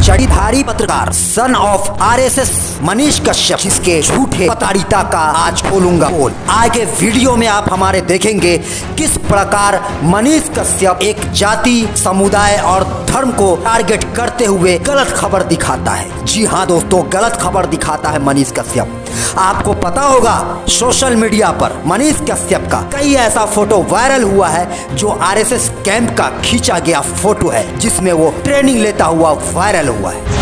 जड़ीधारी पत्रकार son of RSS Manish Kashyap, जिसके झूठे प्रताड़िता का आज खोलूंगा पोल। आगे वीडियो में आप हमारे देखेंगे किस प्रकार मनीष कश्यप एक जाति, समुदाय और धर्म को टारगेट करते हुए गलत खबर दिखाता है। जी हाँ दोस्तों, गलत खबर दिखाता है मनीष कश्यप। आपको पता होगा सोशल मीडिया पर मनीष कश्यप का कई ऐसा फोटो वायरल हुआ है जो आरएसएस कैंप का खींचा गया फोटो है, जिसमें वो ट्रेनिंग लेता हुआ वायरल हुआ है।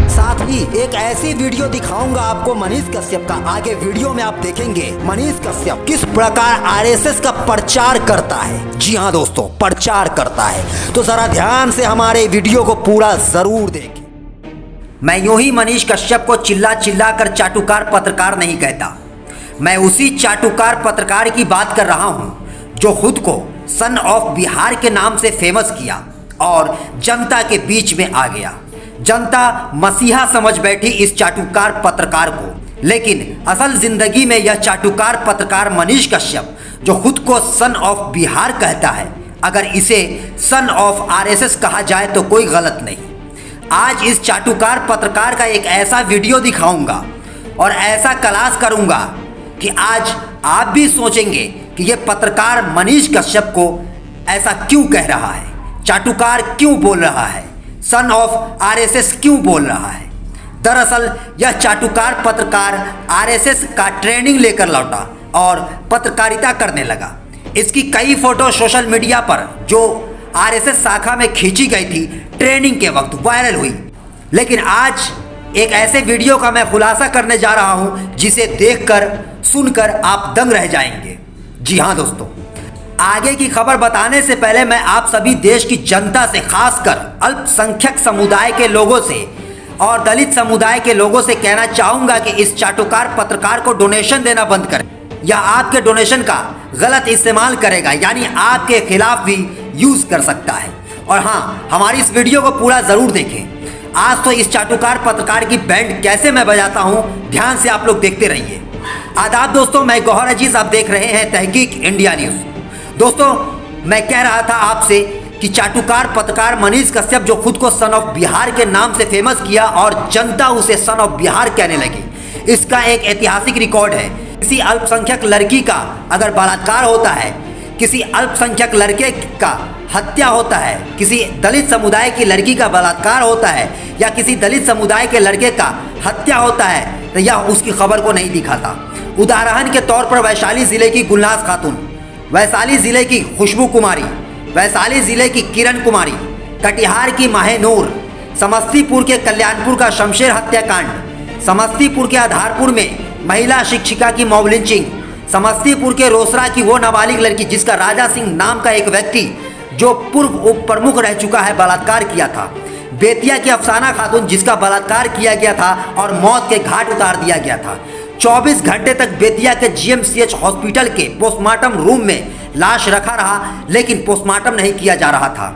साथ ही एक ऐसी वीडियो दिखाऊंगा आपको मनीष कश्यप का। आगे वीडियो में आप देखेंगे मनीष कश्यप किस प्रकार आरएसएस का प्रचार करता है। जी हाँ दोस्तों, प्रचार करता है। तो जरा ध्यान से हमारे वीडियो को पूरा जरूर देखें। मैं यूं ही मनीष कश्यप को चिल्ला चिल्ला कर चाटुकार पत्रकार नहीं कहता। मैं उसी चाटुकार पत्रकार की बात कर रहा हूं जो खुद को सन ऑफ बिहार के नाम से फेमस किया और जनता के बीच में आ गया। जनता मसीहा समझ बैठी इस चाटुकार पत्रकार को, लेकिन असल जिंदगी में यह चाटुकार पत्रकार मनीष कश्यप जो खुद को सन ऑफ बिहार कहता है, अगर इसे सन ऑफ आरएसएस कहा जाए तो कोई गलत नहीं। आज इस चाटुकार पत्रकार का एक ऐसा वीडियो दिखाऊंगा और ऐसा क्लास करूंगा कि आज आप भी सोचेंगे कि ये पत्रकार मनीष कश्यप को ऐसा क्यों कह रहा है, चाटुकार क्यों बोल रहा है, सन ऑफ आरएसएस क्यों बोल रहा है। दरअसल यह चाटुकार पत्रकार आरएसएस का ट्रेनिंग लेकर लौटा और पत्रकारिता करने लगा। इसकी कई फोटो सोशल मीडिया पर जो आरएसएस शाखा में खींची गई थी ट्रेनिंग के वक्त वायरल हुई। लेकिन आज एक ऐसे वीडियो का मैं खुलासा करने जा रहा हूं जिसे देखकर सुनकर आप दंग रह जाएंगे। जी हां दोस्तों, आगे की खबर बताने से पहले मैं आप सभी देश की जनता से, खासकर अल्पसंख्यक समुदाय के लोगों से और दलित समुदाय के लोगों से कहना चाहूंगा कि इस चाटुकार पत्रकार को डोनेशन देना बंद करें, या आपके डोनेशन का गलत इस्तेमाल करेगा, यानी आपके खिलाफ भी यूज कर सकता है। और हाँ, हमारी इस वीडियो को पूरा जरूर देखें। आज तो इस चाटुकार पत्रकार की बैंड कैसे मैं बजाता हूँ, ध्यान से आप लोग देखते रहिए। आदाब दोस्तों, मैं गौहर अजीज, आप देख रहे हैं तहकीक इंडिया न्यूज। दोस्तों, मैं कह रहा था आपसे कि चाटुकार पत्रकार मनीष कश्यप जो खुद को सन ऑफ बिहार के नाम से फेमस किया और जनता उसे सन ऑफ बिहार कहने लगी, इसका एक ऐतिहासिक रिकॉर्ड है। किसी अल्पसंख्यक लड़की का अगर बलात्कार होता है, किसी अल्पसंख्यक लड़के का हत्या होता है, किसी दलित समुदाय की लड़की का बलात्कार होता है, या किसी दलित समुदाय के लड़के का हत्या होता है, तो यह उसकी खबर को नहीं दिखाता। उदाहरण के तौर पर वैशाली जिले की गुलनाज खातून, वैशाली जिले की खुशबू कुमारी, वैशाली जिले की किरण कुमारी, कटिहार की माहेनूर, समस्तीपुर के कल्याणपुर का शमशेर हत्याकांड, समस्तीपुर के आधारपुर में महिला शिक्षिका की मॉब लिंचिंग, समस्तीपुर के रोसड़ा की वो नाबालिग लड़की जिसका राजा सिंह नाम का एक व्यक्ति जो पूर्व उप प्रमुख रह चुका है बलात्कार किया था, बेतिया की अफसाना खातून जिसका बलात्कार किया गया था और मौत के घाट उतार दिया गया था। 24 घंटे तक बेतिया के जीएमसीएच हॉस्पिटल के पोस्टमार्टम रूम में लाश रखा रहा, लेकिन पोस्टमार्टम नहीं किया जा रहा था।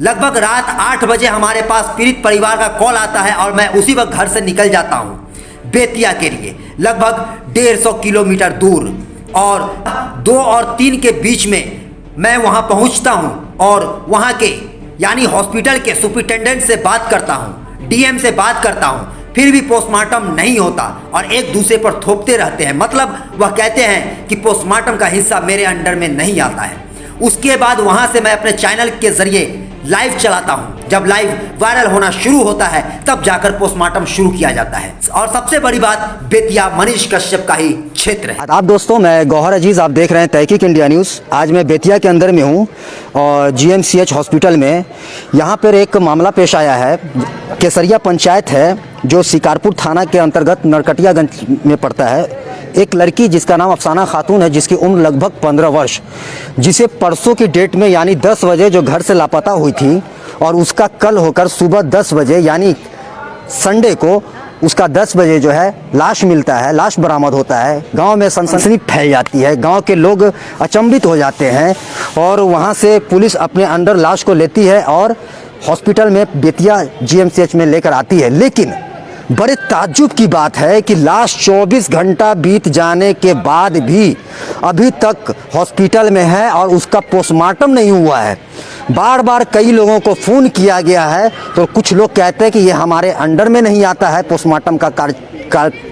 लगभग रात 8 बजे हमारे पास पीड़ित परिवार का कॉल आता है और मैं उसी वक्त घर से निकल जाता हूँ बेतिया के लिए, लगभग 150 किलोमीटर दूर, और 2 और 3 के बीच में मैं वहां पहुंचता हूं और वहां के यानी हॉस्पिटल के सुपरिटेंडेंट से बात करता हूं, डीएम से बात करता हूं, फिर भी पोस्टमार्टम नहीं होता और एक दूसरे पर थोपते रहते हैं। मतलब वह कहते हैं कि पोस्टमार्टम का हिस्सा मेरे अंडर में नहीं आता है। उसके बाद वहां से मैं अपने चैनल के जरिए लाइव चलाता हूं। जब लाइव वायरल होना शुरू होता है तब जाकर पोस्टमार्टम शुरू किया जाता है। और सबसे बड़ी बात, बेतिया मनीष कश्यप का ही क्षेत्र है। आप दोस्तों, मैं गौहर अजीज, आप देख रहे हैं तहकीक इंडिया न्यूज़। आज मैं बेतिया के अंदर में हूं और जीएमसीएच हॉस्पिटल में यहां पर एक मामला पेश आया है। केसरिया पंचायत है जो शिकारपुर थाना के अंतर्गत नरकटियागंज में पड़ता है। एक लड़की जिसका नाम अफसाना खातून है, जिसकी उम्र लगभग 15 वर्ष, जिसे परसों की डेट में यानी 10 बजे जो घर से लापता हुई थी, और उसका कल होकर सुबह 10 बजे यानी संडे को उसका 10 बजे जो है लाश मिलता है, लाश बरामद होता है। गांव में सनसनी फैल जाती है, गांव के लोग अचंभित हो जाते हैं और वहां से पुलिस अपने अंडर लाश को लेती है और हॉस्पिटल में बेतिया जीएमसीएच में लेकर आती है। लेकिन बड़े ताज्जुब की बात है कि लास्ट 24 घंटा बीत जाने के बाद भी अभी तक हॉस्पिटल में है और उसका पोस्टमार्टम नहीं हुआ है। बार बार कई लोगों को फ़ोन किया गया है तो कुछ लोग कहते हैं कि ये हमारे अंडर में नहीं आता है पोस्टमार्टम का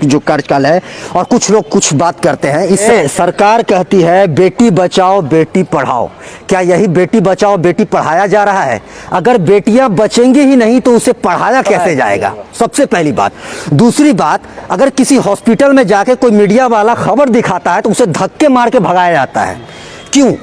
जो कार्यकाल है, और कुछ लोग कुछ बात करते हैं। इससे सरकार कहती है बेटी बचाओ बेटी पढ़ाओ। क्या यही बेटी बचाओ बेटी पढ़ाया जा रहा है? अगर बेटियां बचेंगी ही नहीं तो उसे पढ़ाया कैसे जाएगा? सबसे पहली बात। दूसरी बात, अगर किसी हॉस्पिटल में जाके कोई मीडिया वाला खबर दिखाता है तो उसे धक्के मार के भगाया जाता है, क्यों?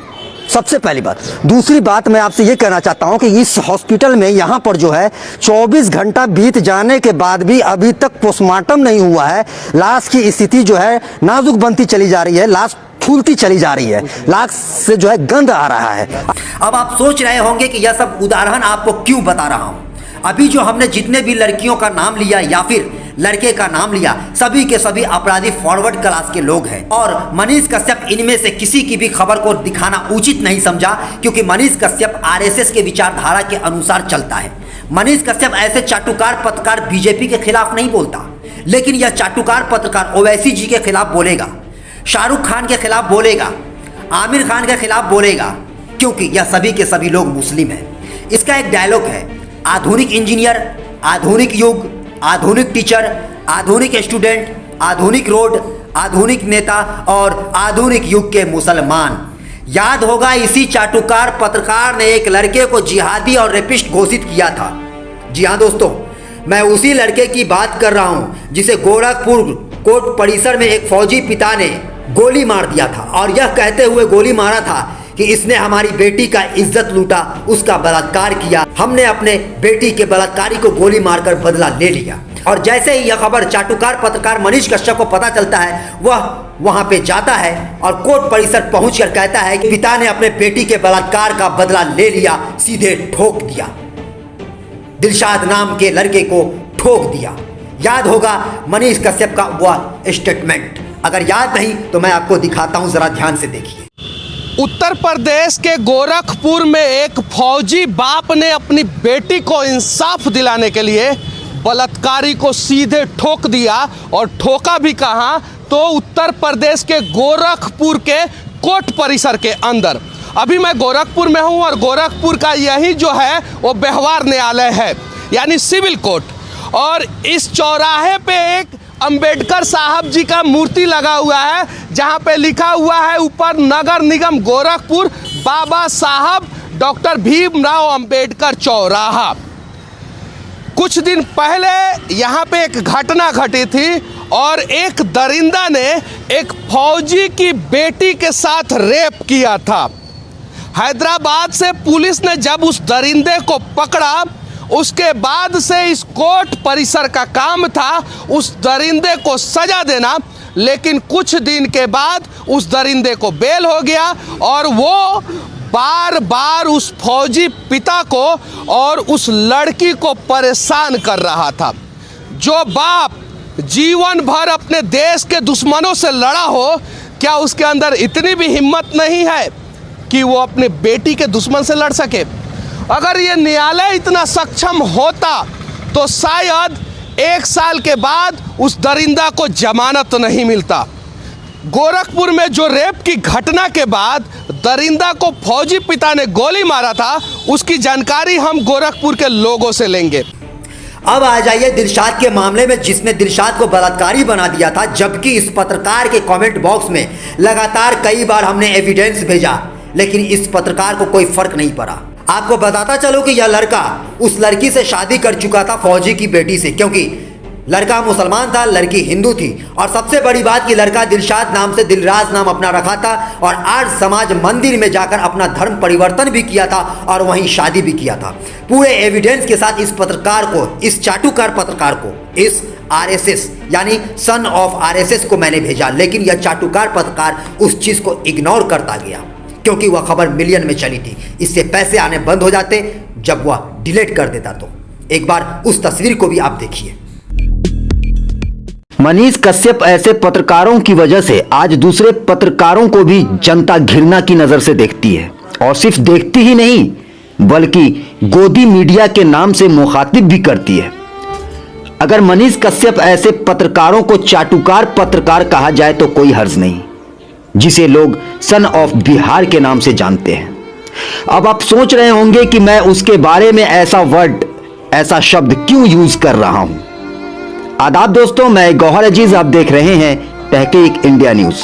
सबसे पहली बात। दूसरी बात, मैं आपसे ये कहना चाहता हूं कि इस हॉस्पिटल में यहाँ पर जो है 24 घंटा बीत जाने के बाद भी अभी तक पोस्टमार्टम नहीं हुआ है। लाश की स्थिति जो है नाजुक बनती चली जा रही है, लाश फूलती चली जा रही है, लाश से जो है गंध आ रहा है। अब आप सोच रहे होंगे कि यह सब उदाहरण आपको क्यों बता रहा हूं। अभी जो हमने जितने भी लड़कियों का नाम लिया या फिर लड़के का नाम लिया, सभी के सभी अपराधी फॉरवर्ड क्लास के लोग हैं और मनीष कश्यप इनमें से किसी की भी खबर को दिखाना उचित नहीं समझा, क्योंकि मनीष कश्यप आरएसएस के विचारधारा के अनुसार चलता है। मनीष कश्यप ऐसे चाटुकार पत्रकार बीजेपी के खिलाफ नहीं बोलता, लेकिन यह चाटुकार पत्रकार ओवैसी जी के खिलाफ बोलेगा, शाहरुख खान के खिलाफ बोलेगा, आमिर खान के खिलाफ बोलेगा, क्योंकि यह सभी के सभी लोग मुस्लिम हैं। इसका एक डायलॉग है, आधुनिक इंजीनियर, आधुनिक युग, आधुनिक टीचर, आधुनिक स्टूडेंट, आधुनिक रोड, आधुनिक नेता और आधुनिक युग के मुसलमान। याद होगा इसी चाटुकार पत्रकार ने एक लड़के को जिहादी और रेपिस्ट घोषित किया था। जी हाँ दोस्तों, मैं उसी लड़के की बात कर रहा हूं जिसे गोरखपुर कोर्ट परिसर में एक फौजी पिता ने गोली मार दिया था और यह कहते हुए गोली मारा था कि इसने हमारी बेटी का इज्जत लूटा, उसका बलात्कार किया, हमने अपने बेटी के बलात्कारी को गोली मारकर बदला ले लिया। और जैसे ही यह खबर चाटुकार पत्रकार मनीष कश्यप को पता चलता है, वह वहां पे जाता है और कोर्ट परिसर पहुंचकर कहता है कि पिता ने अपने बेटी के बलात्कार का बदला ले लिया, सीधे ठोक दिया, दिलशाद नाम के लड़के को ठोक दिया। याद होगा मनीष कश्यप का वह स्टेटमेंट। अगर याद नहीं तो मैं आपको दिखाता हूं, जरा ध्यान से देखिए। उत्तर प्रदेश के गोरखपुर में एक फौजी बाप ने अपनी बेटी को इंसाफ दिलाने के लिए बलात्कारी को सीधे ठोक दिया, और ठोका भी कहाँ, तो उत्तर प्रदेश के गोरखपुर के कोर्ट परिसर के अंदर। अभी मैं गोरखपुर में हूँ और गोरखपुर का यही जो है वो व्यवहार न्यायालय है, यानी सिविल कोर्ट। और इस चौराहे पे एक अंबेडकर साहब जी का मूर्ति लगा हुआ है, जहां पे लिखा हुआ है ऊपर नगर निगम गोरखपुर बाबा साहब डॉक्टर भीमराव अंबेडकर चौराहा। कुछ दिन पहले यहां पे एक घटना घटी थी और एक दरिंदा ने एक फौजी की बेटी के साथ रेप किया था। हैदराबाद से पुलिस ने जब उस दरिंदे को पकड़ा, उसके बाद से इस कोर्ट परिसर का काम था उस दरिंदे को सजा देना, लेकिन कुछ दिन के बाद उस दरिंदे को बेल हो गया और वो बार बार उस फौजी पिता को और उस लड़की को परेशान कर रहा था। जो बाप जीवन भर अपने देश के दुश्मनों से लड़ा हो, क्या उसके अंदर इतनी भी हिम्मत नहीं है कि वो अपने बेटी के दुश्मन से लड़ सके? अगर ये न्यायालय इतना सक्षम होता तो शायद 1 साल के बाद उस दरिंदा को जमानत नहीं मिलता। गोरखपुर में जो रेप की घटना के बाद दरिंदा को फौजी पिता ने गोली मारा था, उसकी जानकारी हम गोरखपुर के लोगों से लेंगे। अब आ जाइए दिलशाद के मामले में, जिसने दिलशाद को बलात्कारी बना दिया था, जबकि इस पत्रकार के कमेंट बॉक्स में लगातार कई बार हमने एविडेंस भेजा, लेकिन इस पत्रकार को कोई फर्क नहीं पड़ा। आपको बताता चलो कि यह लड़का उस लड़की से शादी कर चुका था, फौजी की बेटी से, क्योंकि लड़का मुसलमान था, लड़की हिंदू थी। और सबसे बड़ी बात कि लड़का दिलशाद नाम से दिलराज नाम अपना रखा था और आर्य समाज मंदिर में जाकर अपना धर्म परिवर्तन भी किया था और वहीं शादी भी किया था। पूरे एविडेंस के साथ इस पत्रकार को, इस चाटुकार पत्रकार को, इस आरएसएस यानी सन ऑफ आरएसएस को मैंने भेजा, लेकिन यह चाटुकार पत्रकार उस चीज़ को इग्नोर करता गया, क्योंकि वह खबर मिलियन में चली थी। इससे पैसे आने बंद हो जाते जब वह डिलीट कर देता। तो एक बार उस तस्वीर को भी आप देखिए। मनीष कश्यप ऐसे पत्रकारों की वजह से आज दूसरे पत्रकारों को भी जनता घृणा की नजर से देखती है, और सिर्फ देखती ही नहीं बल्कि गोदी मीडिया के नाम से मुखातिब भी करती है। अगर मनीष कश्यप ऐसे पत्रकारों को चाटुकार पत्रकार कहा जाए तो कोई हर्ज नहीं, जिसे लोग सन ऑफ बिहार के नाम से जानते हैं। अब आप सोच रहे होंगे कि मैं उसके बारे में ऐसा वर्ड, ऐसा शब्द क्यों यूज कर रहा हूं। आदाब दोस्तों, मैं गौहर अजीज, आप देख रहे हैं तहकीक इंडिया न्यूज।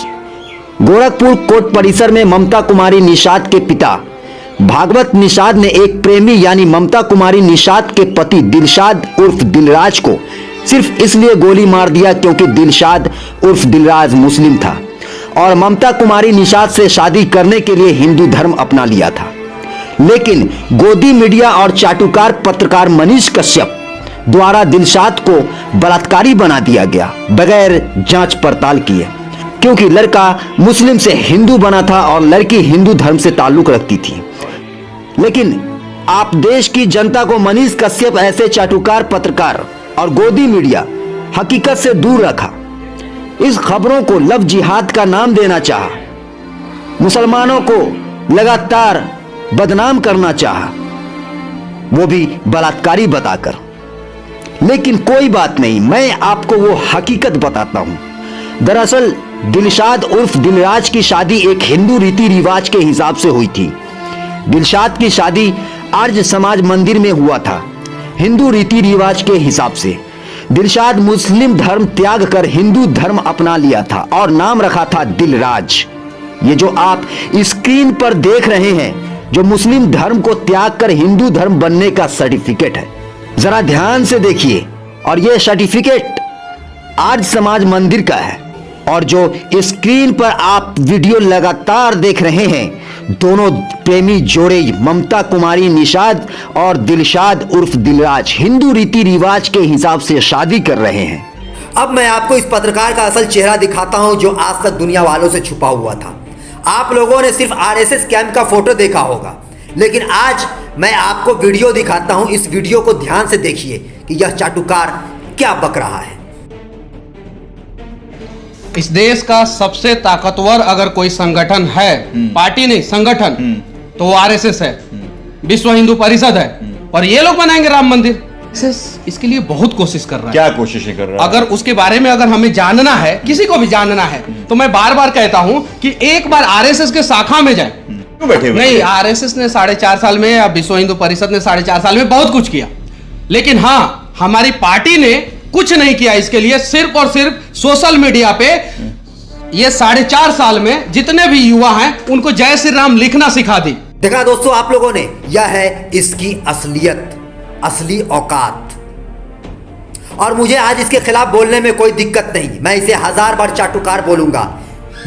गोरखपुर कोर्ट परिसर में ममता कुमारी निषाद के पिता भागवत निषाद ने एक प्रेमी यानी ममता कुमारी निषाद के पति दिलशाद उर्फ दिलराज को सिर्फ इसलिए गोली मार दिया क्योंकि दिलशाद उर्फ दिलराज मुस्लिम था और ममता कुमारी निषाद से शादी करने के लिए हिंदू धर्म अपना लिया था। लेकिन गोदी मीडिया और चाटुकार पत्रकार मनीष कश्यप द्वारा दिलशाद को बलात्कारी बना दिया गया बगैर जांच पड़ताल किए, क्योंकि लड़का मुस्लिम से हिंदू बना था और लड़की हिंदू धर्म से ताल्लुक रखती थी। लेकिन आप देश की जनता को मनीष कश्यप ऐसे चाटुकार पत्रकार और गोदी मीडिया हकीकत से दूर रखा। इस खबरों को लव जिहाद का नाम देना चाहा, मुसलमानों को लगातार बदनाम करना चाहा, वो भी बलात्कारी बताकर। लेकिन कोई बात नहीं, मैं आपको वो हकीकत बताता हूं। दरअसल दिलशाद उर्फ दिलराज की शादी एक हिंदू रीति रिवाज के हिसाब से हुई थी। दिलशाद की शादी आर्य समाज मंदिर में हुआ था, हिंदू रीति रिवाज के हिसाब से। दिलशाद मुस्लिम धर्म त्याग कर हिंदू धर्म अपना लिया था और नाम रखा था दिलराज। ये जो आप स्क्रीन पर देख रहे हैं, जो मुस्लिम धर्म को त्याग कर हिंदू धर्म बनने का सर्टिफिकेट है, जरा ध्यान से देखिए। और यह सर्टिफिकेट आर्य समाज मंदिर का है। और जो स्क्रीन पर आप वीडियो लगातार देख रहे हैं, दोनों प्रेमी जोड़े ममता कुमारी निषाद और दिलशाद उर्फ दिलराज हिंदू रीति रिवाज के हिसाब से शादी कर रहे हैं। अब मैं आपको इस पत्रकार का असल चेहरा दिखाता हूं जो आज तक दुनिया वालों से छुपा हुआ था। आप लोगों ने सिर्फ आरएसएस कैंप का फोटो देखा होगा, लेकिन आज मैं आपको वीडियो दिखाता हूं। इस वीडियो को ध्यान से देखिए कि यह चाटुकार क्या बक रहा है। इस देश का सबसे ताकतवर अगर कोई संगठन है, पार्टी नहीं संगठन, तो वो आरएसएस है, विश्व हिंदू परिषद है। और ये लोग बनाएंगे राम मंदिर। इसके लिए बहुत कोशिश कर रहा है। क्या कोशिशें कर रहा है? अगर उसके बारे में अगर हमें जानना है, किसी को भी जानना है, तो मैं बार बार कहता हूं कि एक बार आरएसएस के शाखा में जाए। बैठे नहीं, आरएसएस ने 4.5 साल में या विश्व हिंदू परिषद ने 4.5 साल में बहुत कुछ किया, लेकिन हाँ, हमारी पार्टी ने कुछ नहीं किया इसके लिए। सिर्फ और सिर्फ सोशल मीडिया पे ये 4.5 साल में जितने भी युवा हैं उनको जय श्री राम लिखना सिखा दी। देखा दोस्तों आप लोगों ने, यह है इसकी असलियत, असली औकात। और मुझे आज इसके खिलाफ बोलने में कोई दिक्कत नहीं, मैं इसे 1000 बार चाटुकार बोलूंगा।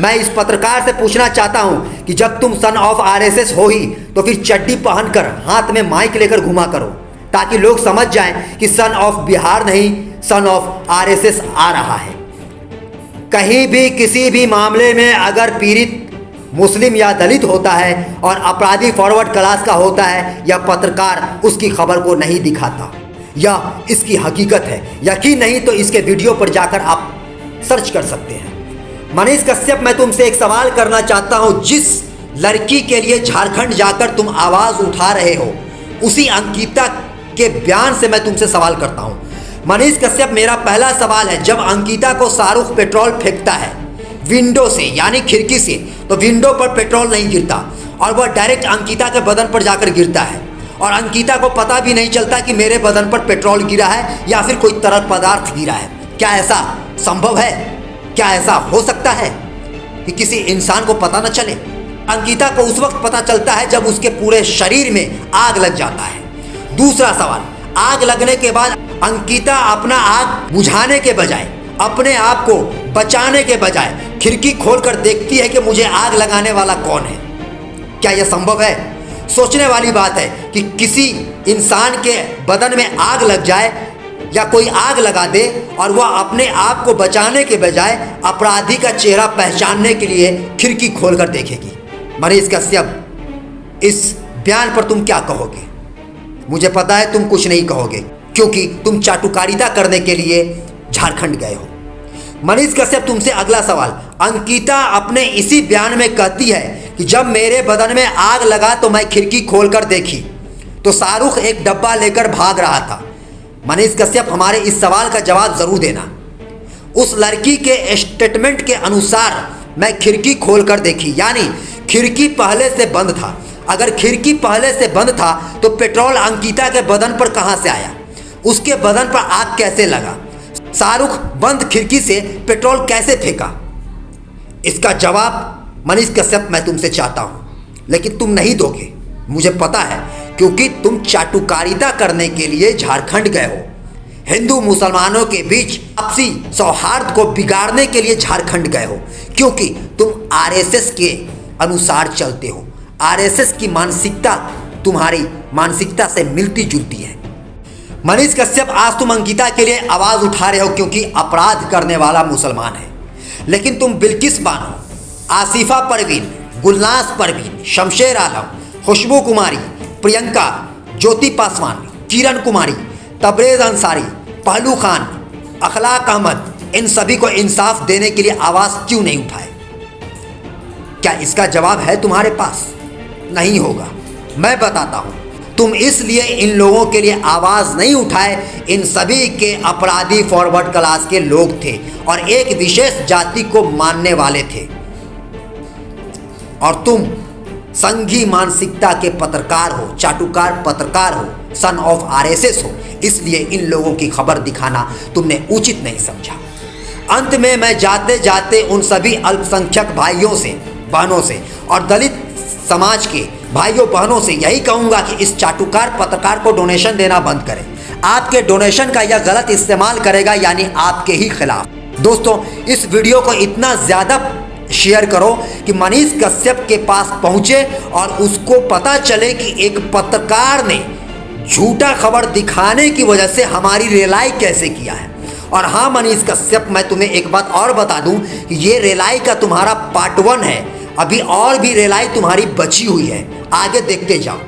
मैं इस पत्रकार से पूछना चाहता हूं कि जब तुम सन ऑफ आरएसएस हो ही, तो फिर चड्डी पहनकर हाथ में माइक लेकर घुमा करो, ताकि लोग समझ जाएं कि सन ऑफ बिहार नहीं, सन ऑफ आरएसएस आ रहा है। कहीं भी किसी भी मामले में अगर पीड़ित मुस्लिम या दलित होता है और अपराधी फॉरवर्ड क्लास का होता है, यह पत्रकार उसकी खबर को नहीं दिखाता। यह इसकी हकीकत है। यकीन नहीं तो इसके वीडियो पर जाकर आप सर्च कर सकते हैं। मनीष कश्यप, मैं तुमसे एक सवाल करना चाहता हूं। जिस लड़की के लिए झारखंड जाकर तुम आवाज उठा रहे हो, उसी अंकिता के बयान से मैं तुमसे सवाल करता हूं। मनीष कश्यप, मेरा पहला सवाल है, जब अंकिता को शाहरुख पेट्रोल फेंकता है विंडो से यानी खिड़की से, तो विंडो पर पेट्रोल नहीं गिरता और वह डायरेक्ट अंकिता के बदन पर जाकर गिरता है, और अंकिता को पता भी नहीं चलता कि मेरे बदन पर पेट्रोल गिरा है या फिर कोई तरल पदार्थ गिरा है। क्या ऐसा संभव है? क्या ऐसा हो सकता है कि किसी इंसान को पता न चले? अंकिता को उस वक्त पता चलता है जब उसके पूरे शरीर में आग लग जाता है। दूसरा सवाल, आग लगने के बाद अंकिता अपना आग बुझाने के बजाय, अपने आप को बचाने के बजाय खिड़की खोलकर देखती है कि मुझे आग लगाने वाला कौन है। क्या यह संभव है? सोचने वाली बात है कि किसी इंसान के बदन में आग लग जाए या कोई आग लगा दे और वह अपने आप को बचाने के बजाय अपराधी का चेहरा पहचानने के लिए खिड़की खोलकर देखेगी। मनीष कश्यप, इस बयान पर तुम क्या कहोगे? मुझे पता है तुम कुछ नहीं कहोगे, क्योंकि तुम चाटुकारिता करने के लिए झारखंड गए हो। मनीष कश्यप, तुमसे अगला सवाल, अंकिता अपने इसी बयान में कहती है कि जब मेरे बदन में आग लगा तो मैं खिड़की खोलकर देखी तो शाहरुख एक डब्बा लेकर भाग रहा था। मनीष कश्यप, हमारे इस सवाल का जवाब जरूर देना। उस लड़की के स्टेटमेंट के अनुसार मैं खिड़की खोलकर देखी, यानी खिड़की पहले से बंद था। अगर खिड़की पहले से बंद था तो पेट्रोल अंकिता के बदन पर कहां से आया? उसके बदन पर आग कैसे लगा? शाहरुख बंद खिड़की से पेट्रोल कैसे फेंका? इसका जवाब मनीष कश्यप मैं तुमसे चाहता हूं, लेकिन तुम नहीं दोगे, मुझे पता है, क्योंकि तुम चाटुकारिता करने के लिए झारखंड गए हो। हिंदू मुसलमानों के बीच आपसी सौहार्द को बिगाड़ने के लिए झारखंड गए हो, क्योंकि तुम आरएसएस के अनुसार चलते हो। आरएसएस की मानसिकता तुम्हारी मानसिकता से मिलती जुलती है। मनीष कश्यप, आज तुम अंकिता के लिए आवाज उठा रहे हो क्योंकि अपराध करने वाला मुसलमान है, लेकिन तुम बिल्किस बानो, आसिफा परवीन, गुलनाज परवीन, शमशेर आलम, खुशबू कुमारी, प्रियंका, ज्योति पासवान, किरण कुमारी, तबरेज अंसारी, पहलू खान, अखलाक अहमद, इन सभी को इंसाफ देने के लिए आवाज़ क्यों नहीं उठाए? क्या इसका जवाब है तुम्हारे पास? नहीं होगा। मैं बताता हूं, तुम इसलिए इन लोगों के लिए आवाज़ नहीं उठाए, इन सभी के अपराधी फॉरवर्ड क्लास के लोग थे और एक विशेष जाति को मानने वाले थे, और तुम संघी मानसिकता के पत्रकार हो, चाटुकार पत्रकार हो, सन ऑफ आरएसएस हो, इसलिए इन लोगों की खबर दिखाना तुमने उचित नहीं समझा। अंत में मैं जाते जाते उन सभी अल्पसंख्यक भाइयों से, बहनों से और दलित समाज के भाइयों बहनों से यही कहूँगा कि इस चाटुकार पत्रकार को डोनेशन देना बंद करें। आपके डोनेशन का यह गलत इस्तेमाल करेगा, यानी आपके ही खिलाफ। दोस्तों, इस वीडियो को इतना ज़्यादा शेयर करो कि मनीष कश्यप के पास पहुंचे और उसको पता चले कि एक पत्रकार ने झूठा खबर दिखाने की वजह से हमारी रेलाई कैसे किया है। और हाँ मनीष कश्यप, मैं तुम्हें एक बात और बता दूं कि ये रेलाई का तुम्हारा पार्ट 1 है, अभी और भी रेलाई तुम्हारी बची हुई है, आगे देखते जाओ।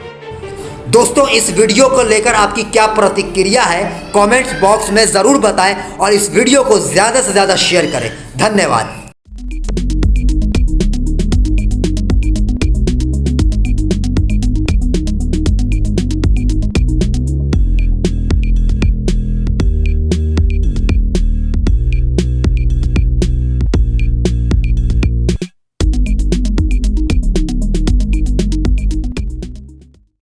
दोस्तों, इस वीडियो को लेकर आपकी क्या प्रतिक्रिया है कमेंट्स बॉक्स में ज़रूर बताएं और इस वीडियो को ज़्यादा से ज़्यादा शेयर करें। धन्यवाद।